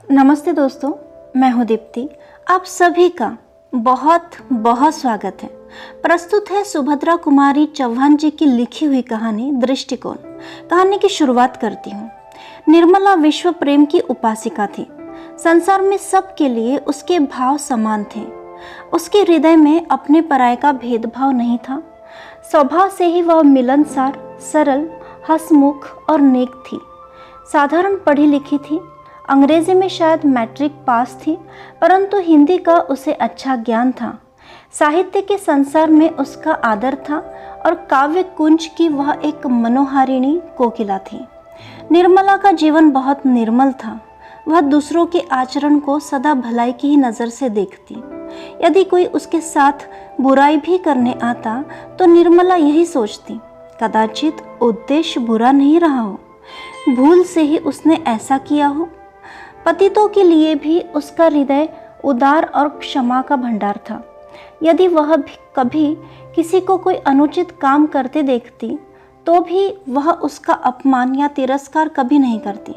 नमस्ते दोस्तों, मैं हूं दीप्ति। आप सभी का बहुत बहुत स्वागत है। प्रस्तुत है सुभद्रा कुमारी चौहान जी की लिखी हुई कहानी दृष्टिकोण। कहानी की शुरुआत करती हूँ। निर्मला विश्व प्रेम की उपासिका थी। संसार में सबके लिए उसके भाव समान थे। उसके हृदय में अपने पराये का भेदभाव नहीं था। स्वभाव से ही वह मिलनसार, सरल, हंसमुख और नेक थी। साधारण पढ़ी लिखी थी। अंग्रेजी में शायद मैट्रिक पास थी, परंतु हिंदी का उसे अच्छा ज्ञान था। साहित्य के संसार में उसका आदर था और काव्य कुंज की वह एक मनोहारिणी कोकिला थी। निर्मला का जीवन बहुत निर्मल था। वह दूसरों के आचरण को सदा भलाई की ही नज़र से देखती। यदि कोई उसके साथ बुराई भी करने आता तो निर्मला यही सोचती, कदाचित उद्देश्य बुरा नहीं रहा हो, भूल से ही उसने ऐसा किया हो। पतितों के लिए भी उसका हृदय उदार और क्षमा का भंडार था। यदि वह भी कभी किसी को कोई अनुचित काम करते देखती तो भी वह उसका अपमान या तिरस्कार कभी नहीं करती।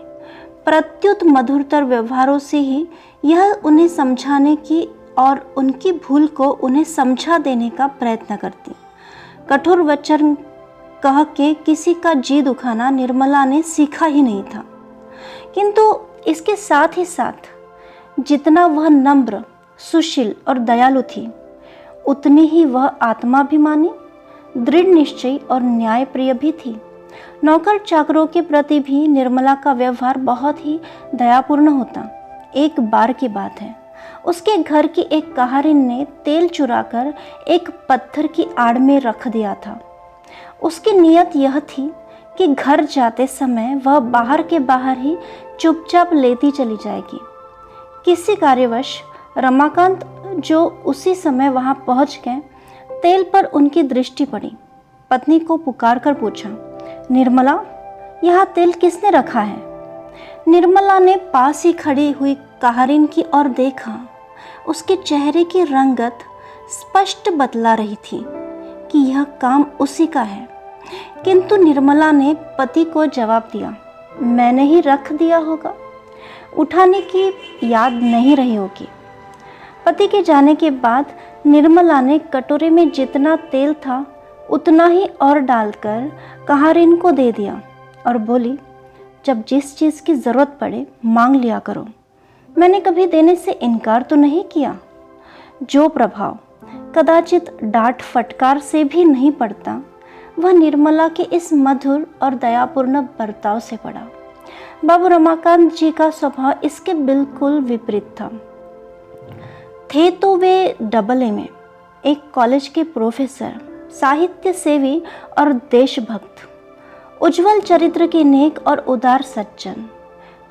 प्रत्युत मधुरतर व्यवहारों से ही यह उन्हें समझाने की और उनकी भूल को उन्हें समझा देने का प्रयत्न करती। कठोर वचन कह के किसी का जी दुखाना निर्मला ने सीखा ही नहीं था। किंतु इसके साथ ही साथ जितना वह नम्र, सुशील और दयालु थी, उतनी ही वह आत्माभिमानी, दृढ़ निश्चयी और न्यायप्रिय भी थी। नौकर चाकरों के प्रति भी निर्मला का व्यवहार बहुत ही दयापूर्ण होता। एक बार की बात है, उसके घर की एक कहारिन ने तेल चुराकर एक पत्थर की आड़ में रख दिया था। उसकी नीयत यह थी कि घर जाते समय वह बाहर के बाहर ही चुपचाप लेती चली जाएगी। किसी कार्यवश रमाकांत, जो उसी समय वहां पहुंच गए, तेल पर उनकी दृष्टि पड़ी। पत्नी को पुकार कर पूछा, निर्मला, यह तेल किसने रखा है? निर्मला ने पास ही खड़ी हुई कहारिन की ओर देखा। उसके चेहरे की रंगत स्पष्ट बतला रही थी कि यह काम उसी का है। किंतु निर्मला ने पति को जवाब दिया, मैंने ही रख दिया होगा, उठाने की याद नहीं रही होगी। पति के जाने के बाद निर्मला ने कटोरे में जितना तेल था उतना ही और डालकर कहारिन को दे दिया और बोली, जब जिस चीज़ की ज़रूरत पड़े मांग लिया करो। मैंने कभी देने से इनकार तो नहीं किया। जो प्रभाव कदाचित डांट फटकार से भी नहीं पड़ता, वह निर्मला के इस मधुर और दयापूर्ण बर्ताव से पड़ा। बाबू रमाकांत जी का स्वभाव इसके बिल्कुल विपरीत था। थे तो वे AA में, एक कॉलेज के प्रोफेसर, साहित्य सेवी और देशभक्त, उज्जवल चरित्र के नेक और उदार सज्जन।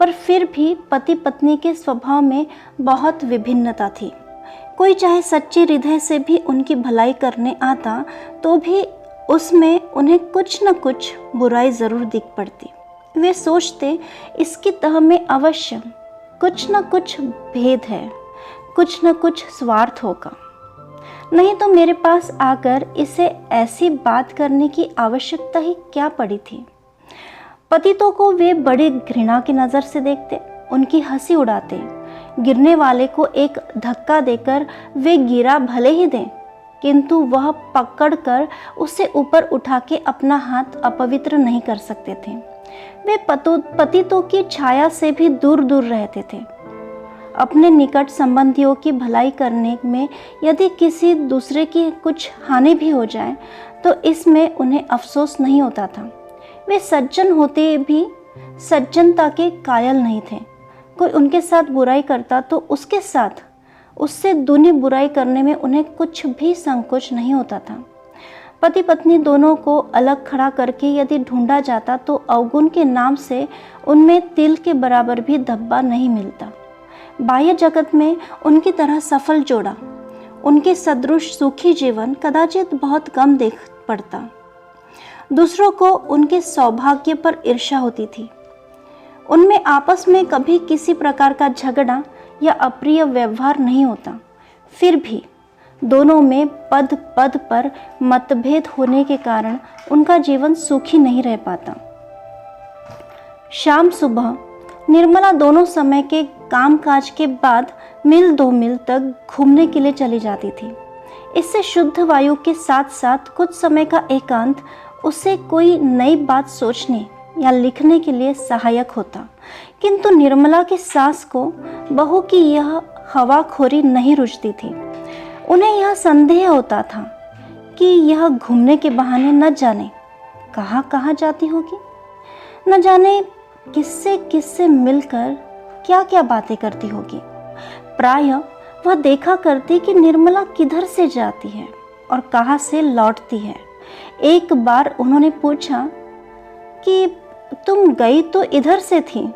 पर फिर भी पति पत्नी के स्वभाव में बहुत विभिन्नता थी। कोई चाहे सच्चे हृदय से भी उनकी भलाई करने आता तो भी उसमें उन्हें कुछ न कुछ बुराई ज़रूर दिख पड़ती। वे सोचते, इसकी तह में अवश्य कुछ न कुछ भेद है, कुछ न कुछ स्वार्थ होगा, नहीं तो मेरे पास आकर इसे ऐसी बात करने की आवश्यकता ही क्या पड़ी थी। पतितों को वे बड़ी घृणा की नज़र से देखते, उनकी हंसी उड़ाते। गिरने वाले को एक धक्का देकर वे गिरा भले ही दें, किंतु वह पकड़कर उसे ऊपर उठा के अपना हाथ अपवित्र नहीं कर सकते थे। वे पतितों की छाया से भी दूर दूर रहते थे। अपने निकट संबंधियों की भलाई करने में यदि किसी दूसरे की कुछ हानि भी हो जाए तो इसमें उन्हें अफसोस नहीं होता था। वे सज्जन होते भी सज्जनता के कायल नहीं थे। कोई उनके साथ बुराई करता तो उसके साथ उससे दूनी बुराई करने में उन्हें कुछ भी संकोच नहीं होता था। पति पत्नी दोनों को अलग खड़ा करके यदि ढूंढा जाता तो अवगुण के नाम से उनमें तिल के बराबर भी धब्बा नहीं मिलता। बाह्य जगत में उनकी तरह सफल जोड़ा, उनके सदृश सुखी जीवन कदाचित बहुत कम देख पड़ता। दूसरों को उनके सौभाग्य पर ईर्ष्या होती थी। उनमें आपस में कभी किसी प्रकार का झगड़ा या अप्रिय व्यवहार नहीं होता। फिर भी दोनों में पद पद पर मतभेद होने के कारण उनका जीवन सुखी नहीं रह पाता। शाम सुबह निर्मला दोनों समय के कामकाज के बाद मील 2 मील तक घूमने के लिए चली जाती थी। इससे शुद्ध वायु के साथ साथ कुछ समय का एकांत उसे कोई नई बात सोचने या लिखने के लिए सहायक होता। किंतु निर्मला की सास को बहू की यह हवाखोरी नहीं रुचती थी। उन्हें यह संदेह होता था कि यह घूमने के बहाने न जाने कहाँ कहाँ जाती होगी, न जाने किससे किससे मिलकर क्या क्या बातें करती होगी। प्रायः वह देखा करती कि निर्मला किधर से जाती है और कहाँ से लौटती है। एक बार उन्होंने पूछा कि तुम गई तो इधर से थी,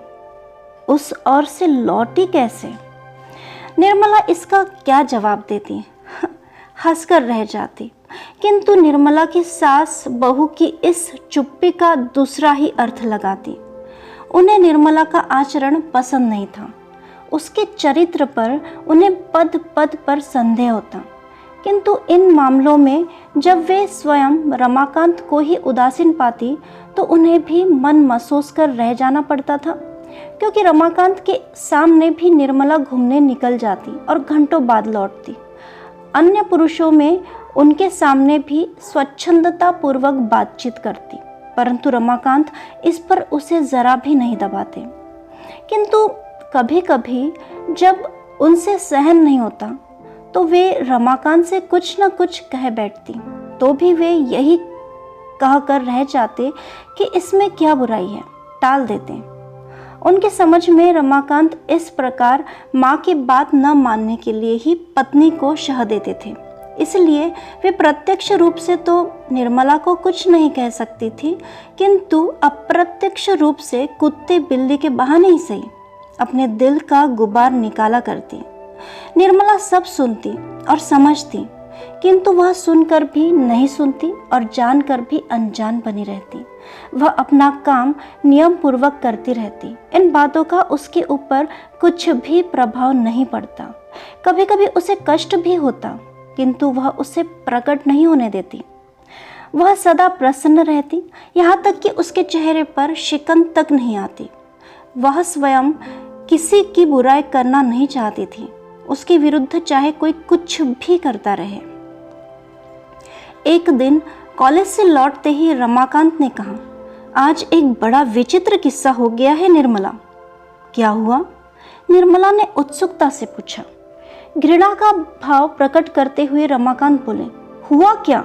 उस ओर से लौटी कैसे? निर्मला इसका क्या जवाब देती? हंसकर रह जाती। किंतु निर्मला की सास बहू की इस चुप्पी का दूसरा ही अर्थ लगाती। उन्हें निर्मला का आचरण पसंद नहीं था। उसके चरित्र पर उन्हें पद पद पर संदेह होता। किंतु इन मामलों में जब वे स्वयं रमाकांत को ही उदासीन पाती तो उन्हें भी मन महसूस कर रह जाना पड़ता था, क्योंकि रमाकांत के सामने भी निर्मला घूमने निकल जाती और घंटों बाद लौटती। अन्य पुरुषों में उनके सामने भी स्वच्छंदता पूर्वक बातचीत करती, परंतु रमाकांत इस पर उसे जरा भी नहीं दबाते। किंतु कभी कभी जब उनसे सहन नहीं होता तो वे रमाकांत से कुछ न कुछ कह बैठती, तो भी वे यही कहकर रह जाते कि इसमें क्या बुराई है, टाल देते। उनके समझ में रमाकांत इस प्रकार माँ की बात न मानने के लिए ही पत्नी को शह देते थे। इसलिए वे प्रत्यक्ष रूप से तो निर्मला को कुछ नहीं कह सकती थी, किंतु अप्रत्यक्ष रूप से कुत्ते बिल्ली के बहाने ही सही अपने दिल का गुबार निकाला करती। निर्मला सब सुनती और समझती, किंतु वह सुनकर भी नहीं सुनती और जानकर भी अनजान बनी रहती। वह अपना काम नियम पूर्वक करती रहती। इन बातों का उसके ऊपर कुछ भी प्रभाव नहीं पड़ता। कभी कभी उसे कष्ट भी होता, किंतु वह उसे प्रकट नहीं होने देती। वह सदा प्रसन्न रहती, यहाँ तक कि उसके चेहरे पर शिकन तक नहीं आती। वह स्वयं किसी की बुराई करना नहीं चाहती थी, उसके विरुद्ध चाहे कोई कुछ भी करता रहे। एक दिन कॉलेज से लौटते ही रमाकांत ने कहा, आज एक बड़ा विचित्र किस्सा हो गया है निर्मला। क्या हुआ? निर्मला ने उत्सुकता से पूछा। घृणा का भाव प्रकट करते हुए रमाकांत बोले, हुआ क्या?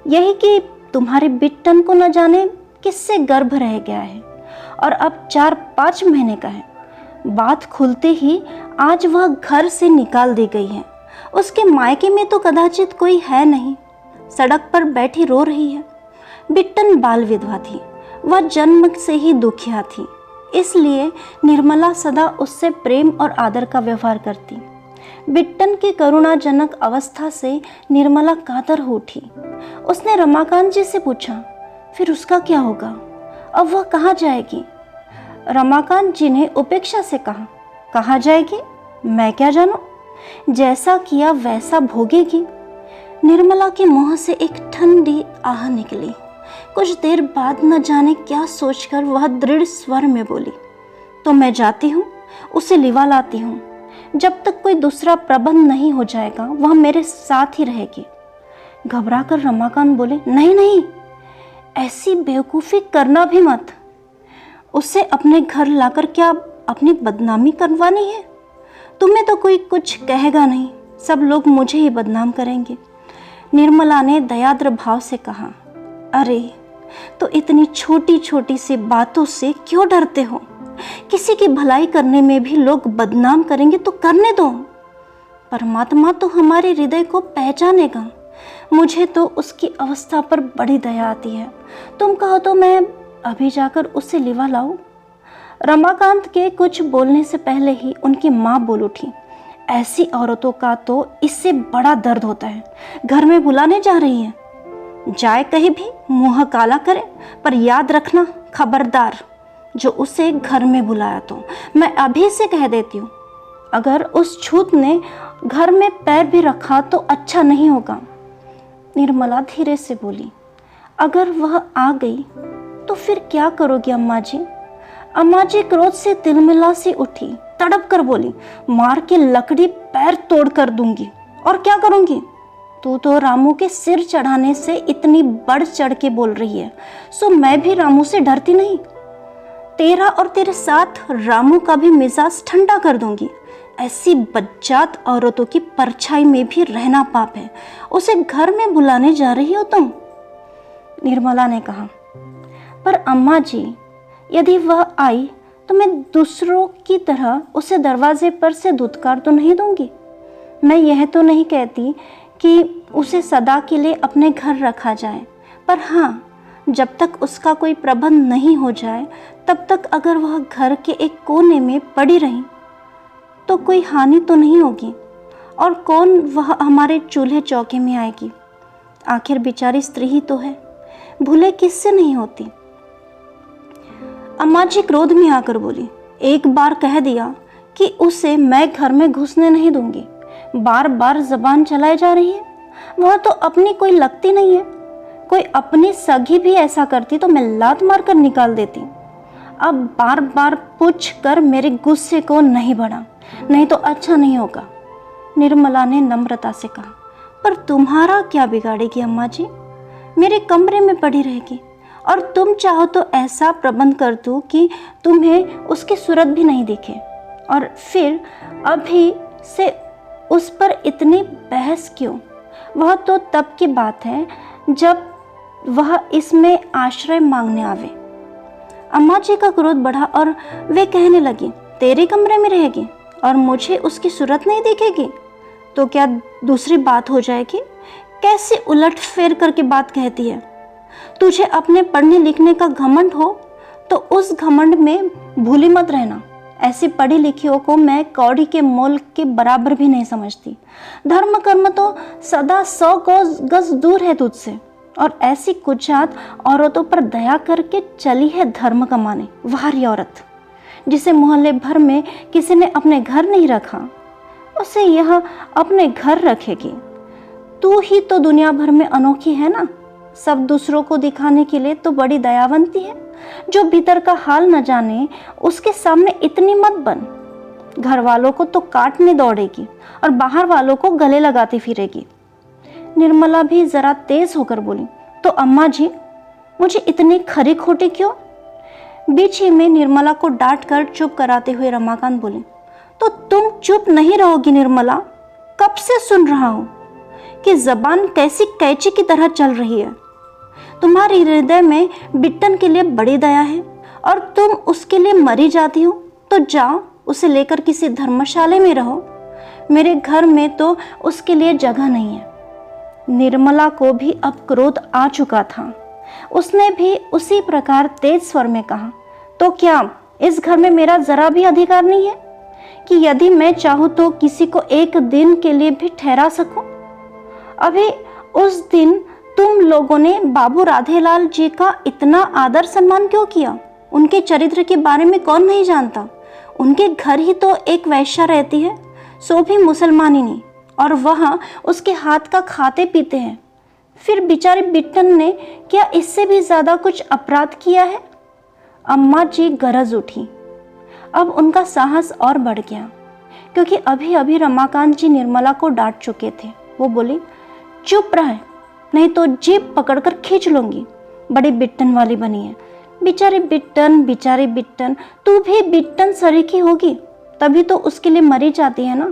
यही कि तुम्हारे बिट्टन को न जाने किससे गर्भ रह गया है और अब 4-5 महीने का है। बात खुलते ही आज वह घर से निकाल दी गई है। उसके मायके में तो कदाचित कोई है नहीं, सड़क पर बैठी रो रही है। बिट्टन बाल विधवा थी, वह जन्म से ही दुखिया थी, इसलिए निर्मला सदा उससे प्रेम और आदर का व्यवहार करती। बिट्टन की करुणाजनक अवस्था से निर्मला कातर हो उठी। उसने रमाकांत जी से पूछा, फिर उसका क्या होगा? अब वह कहाँ जाएगी? रमाकांत जी ने उपेक्षा से कहा, कहाँ जाएगी? मैं क्या जानूं? जैसा किया वैसा भोगेगी। निर्मला के मुंह से एक ठंडी आह निकली। कुछ देर बाद न जाने क्या सोचकर वह दृढ़ स्वर में बोली, तो मैं जाती हूँ, उसे लिवा लाती हूँ। जब तक कोई दूसरा प्रबंध नहीं हो जाएगा वह मेरे साथ ही रहेगी। घबराकर रमाकांत बोले, नहीं नहीं, ऐसी बेवकूफ़ी करना भी मत। उसे अपने घर लाकर क्या अपनी बदनामी करवानी है? तुम्हें तो कोई कुछ कहेगा नहीं, सब लोग मुझे ही बदनाम करेंगे। निर्मला ने दयाद्र भाव से कहा, अरे तो इतनी छोटी छोटी सी बातों से क्यों डरते हो? किसी की भलाई करने में भी लोग बदनाम करेंगे तो करने दो। परमात्मा तो हमारे हृदय को पहचानेगा। मुझे तो उसकी अवस्था पर बड़ी दया आती है। तुम कहो तो मैं अभी जाकर उसे लिवा लाऊं? रमाकांत के कुछ बोलने से पहले ही उनकी माँ बोल उठी, ऐसी औरतों का तो इससे बड़ा दर्द होता है। घर में बुलाने जा रही है, जाए कहीं भी मुंह काला करे, पर याद रखना खबरदार, जो उसे घर में बुलाया तो मैं अभी से कह देती हूँ, अगर उस छूत ने घर में पैर भी रखा तो अच्छा नहीं होगा। निर्मला धीरे से बोली, अगर वह आ गई तो फिर क्या करोगी अम्मा जी? अम्मा जी क्रोध से तिलमिला सी उठी, तड़प कर बोली, मार के लकड़ी पैर तोड़ कर दूंगी। और क्या करूंगी? तू तो रामू के सिर चढ़ाने से इतनी बढ़ चढ़ के बोल रही है, सो मैं भी रामू से डरती नहीं। तेरा और तेरे साथ रामू का भी मिजाज ठंडा कर दूंगी। ऐसी बज्जात औरतों की परछाई में भी रहना पाप है। उसे घर में बुलाने जा रही हो तुम? निर्मला ने कहा। पर अम्मा जी, यदि वह आई तो मैं दूसरों की तरह उसे दरवाजे पर से धुतकार तो नहीं दूंगी। मैं यह तो नहीं कहती कि उसे सदा के लिए अपने घर रखा जाए, पर हाँ, जब तक उसका कोई प्रबंध नहीं हो जाए तब तक अगर वह घर के एक कोने में पड़ी रही तो कोई हानि तो नहीं होगी। और कौन वह हमारे चूल्हे चौके में आएगी? आखिर बेचारी स्त्री ही तो है, भूले किससे नहीं होती। अम्मा जी क्रोध में आकर बोली, एक बार कह दिया कि उसे मैं घर में घुसने नहीं दूंगी, बार बार जबान चलाए जा रही है। वह तो अपनी कोई लगती नहीं है। कोई अपनी सगी भी ऐसा करती तो मैं लात मार कर निकाल देती। अब बार बार पूछ कर मेरे गुस्से को नहीं बढ़ा, नहीं तो अच्छा नहीं होगा। निर्मला ने नम्रता से कहा। पर तुम्हारा क्या बिगाड़ेगी अम्मा जी? मेरे कमरे में पड़ी रहेगी, और तुम चाहो तो ऐसा प्रबंध कर दूं कि तुम्हें उसकी सूरत भी नहीं दिखे। और फिर अभी से उस पर इतनी बहस क्यों? वह तो तब की बात है जब वह इसमें आश्रय मांगने आवे। अम्मा जी का क्रोध बढ़ा और वे कहने लगी, तेरे कमरे में रहेगी और मुझे उसकी सूरत नहीं दिखेगी तो क्या दूसरी बात हो जाएगी? कैसे उलट फेर करके बात कहती है। तुझे अपने पढ़ने लिखने का घमंड हो तो उस घमंड में भूली मत रहना। ऐसी पढ़ी लिखियों को मैं कौड़ी के मोल के बराबर भी नहीं समझती। धर्म कर्म तो सदा 100 गज दूर है तुझसे, और ऐसी कुचात औरतों पर दया करके चली है धर्म कमाने। वारी औरत, जिसे मोहल्ले भर में किसी ने अपने घर नहीं रखा, उसे यह अपने घर रखेगी। तू ही तो दुनिया भर में अनोखी है ना। सब दूसरों को दिखाने के लिए तो बड़ी दयावंती है। जो भीतर का हाल न जाने उसके सामने इतनी मत बन। घर वालों को तो काटने दौड़ेगी और बाहर वालों को गले लगाती फिरेगी। निर्मला भी जरा तेज होकर बोली, तो अम्मा जी, मुझे इतनी खरी खोटी क्यों? बीच ही में निर्मला को डांट कर चुप कराते हुए रमाकांत बोले, तो तुम चुप नहीं रहोगी निर्मला? कब से सुन रहा हूं कि जबान कैसी कैंची की तरह चल रही है। तुम्हारे हृदय में बिट्टन के लिए बड़ी दया है और तुम उसके लिए मरी जाती हो, तो जाओ उसे लेकर किसी धर्मशाला में रहो। मेरे घर में तो उसके लिए जगह नहीं है। निर्मला को भी अब क्रोध आ चुका था। उसने भी उसी प्रकार तेज स्वर में कहा, तो क्या इस घर में मेरा जरा भी अधिकार नहीं है कि यदि मैं चाहूँ तो किसी को एक दिन के लिए भी ठहरा सकूं? अभी उस दिन तुम लोगों ने बाबू राधेलाल जी का इतना आदर सम्मान क्यों किया? उनके चरित्र के बारे में कौन नहीं जानता? उनके घर ही तो एक वैश्या रहती है, सो भी मुसलमानिनी, और वह उसके हाथ का खाते पीते हैं। फिर बेचारे बिट्टन ने क्या इससे भी ज्यादा कुछ अपराध किया है? अम्मा जी गरज उठी। अब उनका साहस और बढ़ गया, क्योंकि अभी अभी रमाकांत जी निर्मला को डांट चुके थे। वो बोली, चुप रहे, नहीं तो जीभ पकड़कर खींच लूंगी। बड़ी बिट्टन वाली बनी है। बेचारी बिट्टन, तू भी बिट्टन सरीखी होगी, तभी तो उसके लिए मरी जाती है ना।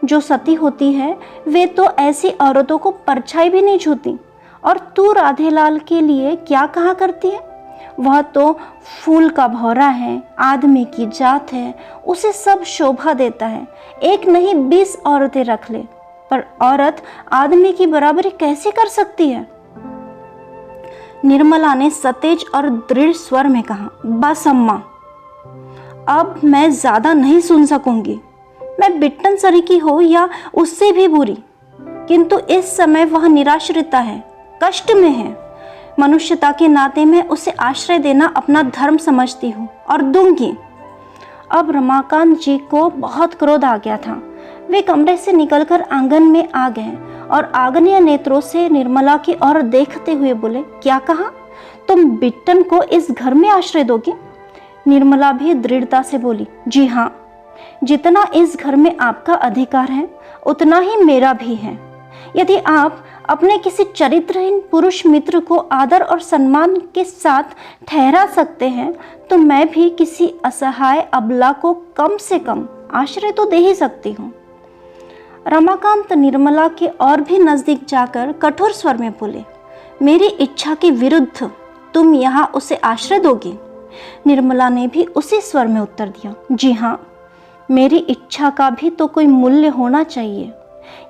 जो सती होती है वे तो ऐसी औरतों को परछाई भी नहीं छूती। और तू राधेलाल के लिए क्या कहा करती है? वह तो फूल का भौरा है, आदमी की जात है, उसे सब शोभा देता है। एक नहीं 20 औरतें रख ले, पर औरत आदमी की बराबरी कैसे कर सकती है? निर्मला ने सतेज और दृढ़ स्वर में कहा, बस अम्मा, अब मैं ज्यादा नहीं सुन सकूंगी। मैं बिट्टन सरीकी हो या उससे भी बुरी, किंतु इस समय वह निराश्रिता है, कष्ट में है। मनुष्यता के नाते मैं उसे आश्रय देना अपना धर्म समझती हूँ और दूंगी। अब रमाकांत जी को बहुत क्रोध आ गया था। वे कमरे से निकलकर आंगन में आ गए और आग्नेय नेत्रों से निर्मला की ओर देखते हुए बोले, क्या कहा? तुम बिट्टन को इस घर में आश्रय दोगे? निर्मला भी दृढ़ता से बोली, जी हाँ, जितना इस घर में आपका अधिकार है उतना ही मेरा भी है। यदि आप अपने किसी चरित्रहीन पुरुष मित्र को आदर और सम्मान के साथ ठहरा सकते हैं तो मैं भी किसी असहाय अबला को कम से कम आश्रय तो दे ही सकती हूँ। रमाकांत निर्मला के और भी नजदीक जाकर कठोर स्वर में बोले, मेरी इच्छा के विरुद्ध तुम यहाँ उसे आश्रय दोगी? निर्मला ने भी उसी स्वर में उत्तर दिया, जी हाँ, मेरी इच्छा का भी तो कोई मूल्य होना चाहिए,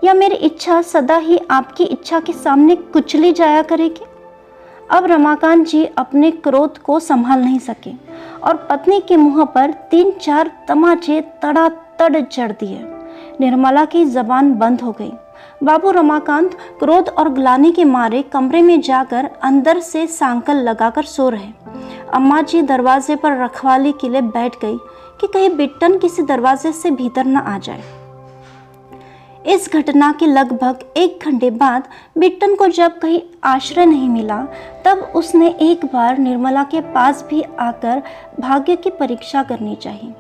या मेरी इच्छा सदा ही आपकी इच्छा के सामने कुचली जाया करेगी? अब रमाकांत जी अपने क्रोध को संभाल नहीं सके और पत्नी के मुंह पर 3-4 तमाचे तड़ातड़ जड़ दिए। निर्मला की जबान बंद हो गई। बाबू रमाकांत क्रोध और ग्लानि के मारे कमरे में जाकर अंदर से सांकल लगाकर सो रहे। अम्मा जी दरवाजे पर रखवाली के लिए बैठ गई कि कहीं बिट्टन किसी दरवाजे से भीतर न आ जाए। इस घटना के लगभग 1 घंटे बाद बिट्टन को जब कहीं आश्रय नहीं मिला तब उसने एक बार निर्मला के पास भी आकर भाग्य की परीक्षा करनी चाहिए।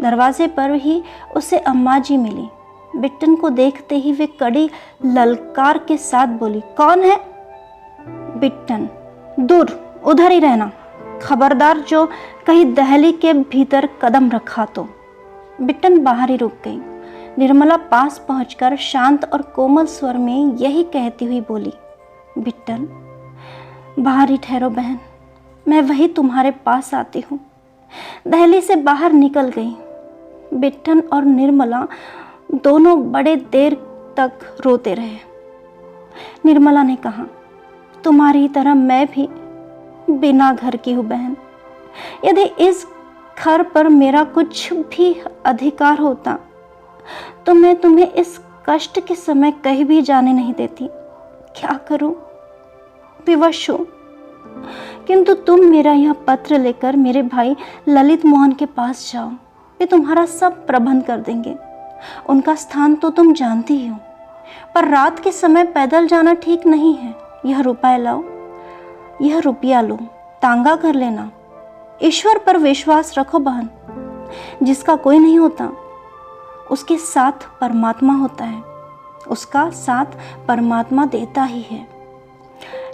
दरवाजे पर ही उसे अम्मा जी मिली। बिट्टन को देखते ही वे कड़ी ललकार के साथ बोली, कौन है? बिट्टन, दूर, उधर ही रहना, खबरदार जो कहीं दहली के भीतर कदम रखा तो। बिट्टन बाहर ही रुक गई। निर्मला पास पहुंचकर शांत और कोमल स्वर में यही कहती हुई बोली, बिट्टन, बाहर ही ठहरो बहन, मैं वही तुम्हारे पास आती हूँ। दहली से बाहर निकल गई। बिट्टन और निर्मला दोनों बड़े देर तक रोते रहे। निर्मला ने कहा, तुम्हारी तरह मैं भी बिना घर की हूँ बहन। यदि इस घर पर मेरा कुछ भी अधिकार होता तो मैं तुम्हें इस कष्ट के समय कहीं भी जाने नहीं देती। क्या करूं, विवश हूं। किंतु तुम मेरा यह पत्र लेकर मेरे भाई ललित मोहन के पास जाओ, वे तुम्हारा सब प्रबंध कर देंगे। उनका स्थान तो तुम जानती ही हो, पर रात के समय पैदल जाना ठीक नहीं है। यह रुपया लाओ, यह रुपया लो, तांगा कर लेना। ईश्वर पर विश्वास रखो बहन, जिसका कोई नहीं होता उसके साथ परमात्मा होता है, उसका साथ परमात्मा देता ही है।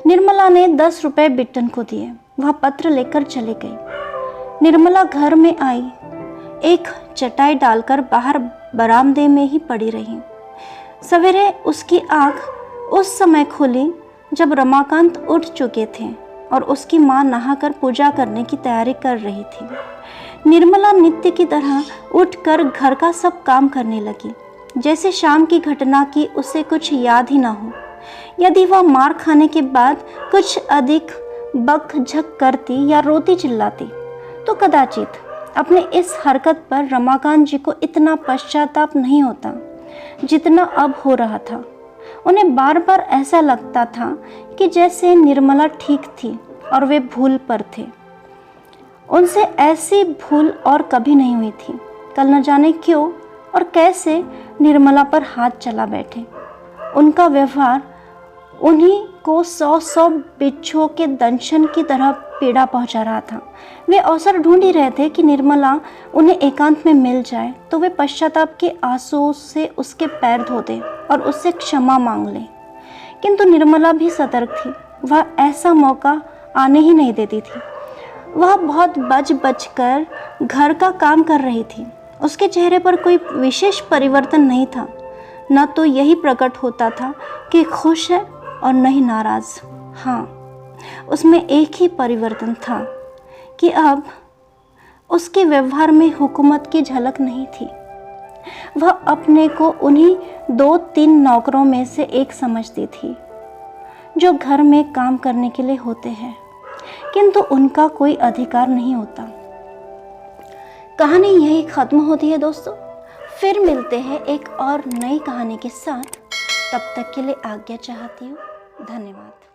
निर्मला ने 10 रुपए बिट्टन को दिए। वह पत्र लेकर चली गई। निर्मला घर में आई, एक चटाई डालकर बाहर बरामदे में ही पड़ी रही। सवेरे उसकी आँख उस समय खुली जब रमाकांत उठ चुके थे और उसकी माँ नहाकर पूजा करने की तैयारी कर रही थी। निर्मला नित्य की तरह उठकर घर का सब काम करने लगी, जैसे शाम की घटना की उसे कुछ याद ही ना हो। यदि वह मार खाने के बाद कुछ अधिक बक-झक करती या रोती चिल्लाती तो कदाचित अपने इस हरकत पर रमाकांत जी को इतना पश्चाताप नहीं होता जितना अब हो रहा था। उन्हें बार बार ऐसा लगता था कि जैसे निर्मला ठीक थी और वे भूल पर थे। उनसे ऐसी भूल और कभी नहीं हुई थी। कल न जाने क्यों और कैसे निर्मला पर हाथ चला बैठे। उनका व्यवहार उन्हीं को 100 बिच्छुओं के दंशन की तरह पीड़ा पहुंचा रहा था। वे अवसर ढूंढ ही रहे थे कि निर्मला उन्हें एकांत में मिल जाए तो वे पश्चाताप के आंसुओं से उसके पैर धो दे और उससे क्षमा मांग ले। किंतु निर्मला भी सतर्क थी। वह ऐसा मौका आने ही नहीं देती थी। वह बहुत बच कर घर का काम कर रही थी। उसके चेहरे पर कोई विशेष परिवर्तन नहीं था। न तो यही प्रकट होता था कि खुश है और न ही नाराज। हाँ, उसमें एक ही परिवर्तन था कि अब उसके व्यवहार में हुकूमत की झलक नहीं थी। वह अपने को उन्हीं 2-3 नौकरों में से एक समझती थी जो घर में काम करने के लिए होते हैं, किंतु उनका कोई अधिकार नहीं होता। कहानी यही खत्म होती है दोस्तों। फिर मिलते हैं एक और नई कहानी के साथ। तब तक के लिए आज्ञा चाहती हूँ। धन्यवाद।